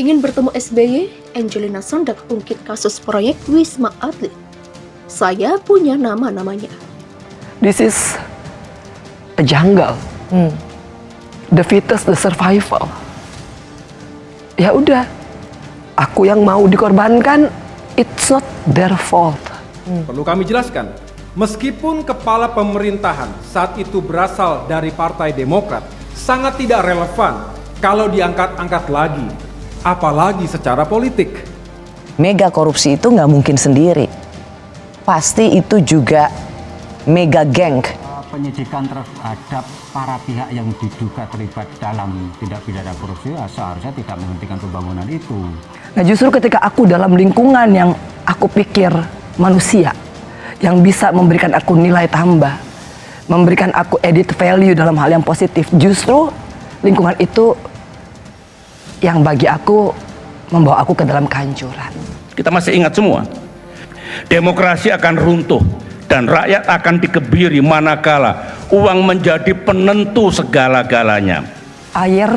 Ingin bertemu SBY, Angelina Sondag ungkit kasus proyek Wisma Atlet. Saya punya nama-namanya. This is a jungle. The fittest, the survival. Ya udah, aku yang mau dikorbankan, it's not their fault. Perlu kami jelaskan, meskipun kepala pemerintahan saat itu berasal dari Partai Demokrat, sangat tidak relevan kalau diangkat-angkat lagi, apalagi secara politik. Mega korupsi itu nggak mungkin sendiri. Pasti itu juga mega geng. Penyidikan terhadap para pihak yang diduga terlibat dalam tindak pidana korupsi seharusnya tidak menghentikan pembangunan itu. Nah justru ketika aku dalam lingkungan yang aku pikir manusia, yang bisa memberikan aku nilai tambah, memberikan aku added value dalam hal yang positif, justru lingkungan itu yang bagi aku membawa aku ke dalam kehancuran. Kita masih ingat semua, demokrasi akan runtuh dan rakyat akan dikebiri manakala uang menjadi penentu segala-galanya. Air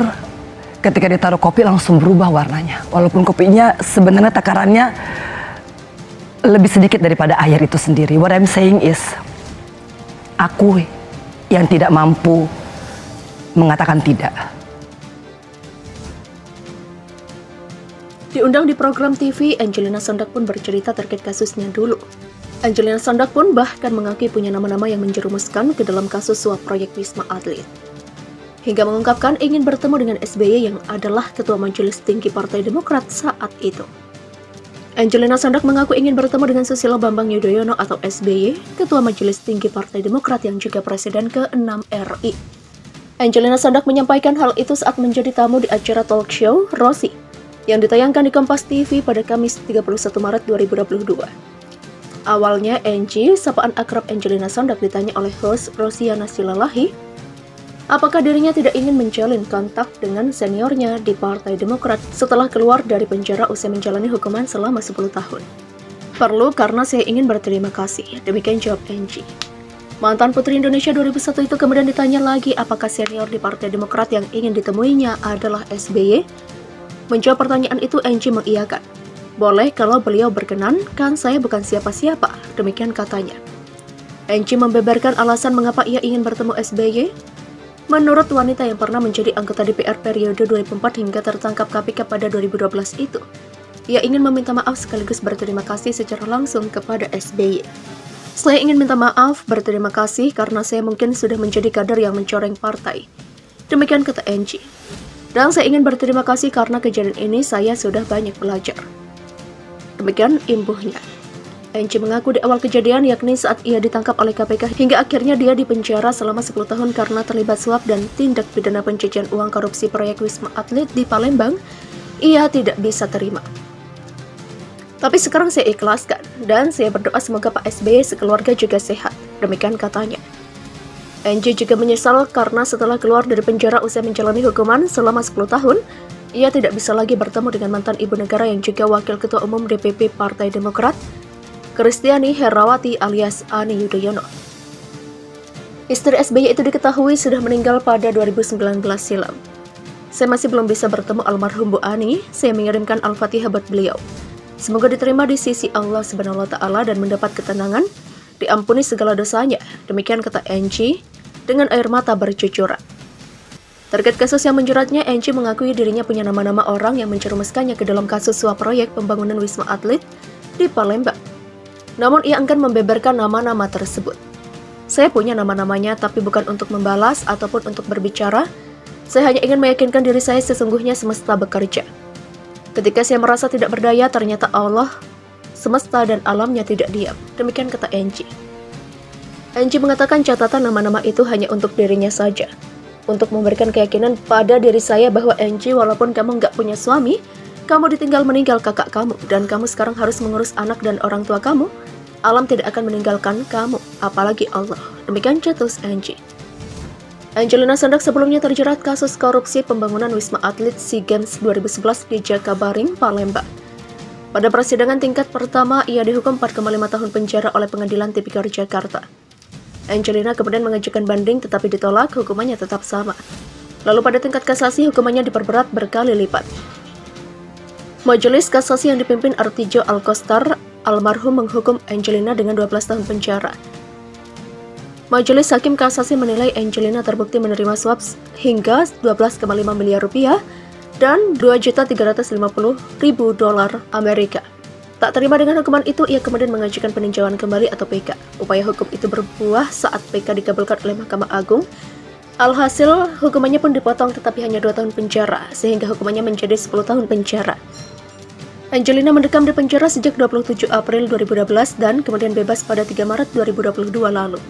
ketika ditaruh kopi langsung berubah warnanya, walaupun kopinya sebenarnya takarannya lebih sedikit daripada air itu sendiri. What I'm saying is, aku yang tidak mampu mengatakan tidak. Diundang di program TV, Angelina Sondag pun bercerita terkait kasusnya dulu. Angelina Sondag pun bahkan mengakui punya nama-nama yang menjerumuskan ke dalam kasus suap proyek Wisma Atlet. Hingga mengungkapkan ingin bertemu dengan SBY yang adalah Ketua Majelis Tinggi Partai Demokrat saat itu. Angelina Sondag mengaku ingin bertemu dengan Susilo Bambang Yudhoyono atau SBY, Ketua Majelis Tinggi Partai Demokrat yang juga Presiden ke-6 RI. Angelina Sondag menyampaikan hal itu saat menjadi tamu di acara talk show Rosi yang ditayangkan di Kompas TV pada Kamis 31 Maret 2022. Awalnya Angie, sapaan akrab Angelina Sondag, ditanya oleh host Rosiana Silalahi, apakah dirinya tidak ingin menjalin kontak dengan seniornya di Partai Demokrat setelah keluar dari penjara usai menjalani hukuman selama 10 tahun. Perlu karena saya ingin berterima kasih, demikian jawab Angie. Mantan Putri Indonesia 2001 itu kemudian ditanya lagi apakah senior di Partai Demokrat yang ingin ditemuinya adalah SBY. Menjawab pertanyaan itu, Angie mengiyakan. Boleh kalau beliau berkenan, kan saya bukan siapa-siapa, demikian katanya. Angie membeberkan alasan mengapa ia ingin bertemu SBY. Menurut wanita yang pernah menjadi anggota DPR periode 2004 hingga tertangkap KPK pada 2012 itu, ia ingin meminta maaf sekaligus berterima kasih secara langsung kepada SBY. Saya ingin minta maaf, berterima kasih karena saya mungkin sudah menjadi kader yang mencoreng partai. Demikian kata Angie. Dan saya ingin berterima kasih karena kejadian ini saya sudah banyak belajar. Demikian imbuhnya. Angie mengaku di awal kejadian, yakni saat ia ditangkap oleh KPK hingga akhirnya dia dipenjara selama 10 tahun karena terlibat suap dan tindak pidana pencucian uang korupsi proyek Wisma Atlet di Palembang, ia tidak bisa terima. Tapi sekarang saya ikhlaskan dan saya berdoa semoga Pak SBY sekeluarga juga sehat, demikian katanya. Angie juga menyesal karena setelah keluar dari penjara usai menjalani hukuman selama 10 tahun, ia tidak bisa lagi bertemu dengan mantan ibu negara yang juga Wakil Ketua Umum DPP Partai Demokrat, Kristiani Herrawati alias Ani Yudhoyono. Istri SBY itu diketahui sudah meninggal pada 2019 silam. Saya masih belum bisa bertemu almarhum Bu Ani, saya mengirimkan Al-Fatihah buat beliau. Semoga diterima di sisi Allah Subhanahu wa Ta'ala dan mendapat ketenangan, diampuni segala dosanya, demikian kata Angie dengan air mata bercucuran. Terkait kasus yang menjeratnya, Angie mengakui dirinya punya nama-nama orang yang mencerumuskannya ke dalam kasus suap proyek pembangunan Wisma Atlet di Palembang. Namun ia enggan membeberkan nama-nama tersebut. Saya punya nama-namanya tapi bukan untuk membalas ataupun untuk berbicara. Saya hanya ingin meyakinkan diri saya sesungguhnya semesta bekerja. Ketika saya merasa tidak berdaya, ternyata Allah, semesta dan alamnya tidak diam. Demikian kata Angie. Angie mengatakan catatan nama-nama itu hanya untuk dirinya saja. Untuk memberikan keyakinan pada diri saya bahwa Angie, walaupun kamu nggak punya suami, kamu ditinggal meninggal kakak kamu, dan kamu sekarang harus mengurus anak dan orang tua kamu, alam tidak akan meninggalkan kamu, apalagi Allah. Demikian cetus Angie. Angelina Sondag sebelumnya terjerat kasus korupsi pembangunan Wisma Atlet SEA Games 2011 di Jakabaring, Palembang. Pada persidangan tingkat pertama, ia dihukum 4,5 tahun penjara oleh Pengadilan Tipikor Jakarta. Angelina kemudian mengajukan banding tetapi ditolak, hukumannya tetap sama. Lalu pada tingkat kasasi hukumannya diperberat berkali lipat. Majelis Kasasi yang dipimpin Artijo Alkostar almarhum menghukum Angelina dengan 12 tahun penjara. Majelis Hakim Kasasi menilai Angelina terbukti menerima suap hingga 12,5 miliar rupiah dan 2.350.000 dolar Amerika. Tak terima dengan hukuman itu, ia kemudian mengajukan peninjauan kembali atau PK. Upaya hukum itu berbuah saat PK dikabulkan oleh Mahkamah Agung. Alhasil, hukumannya pun dipotong tetapi hanya 2 tahun penjara, sehingga hukumannya menjadi 10 tahun penjara. Angelina mendekam di penjara sejak 27 April 2012 dan kemudian bebas pada 3 Maret 2022 lalu.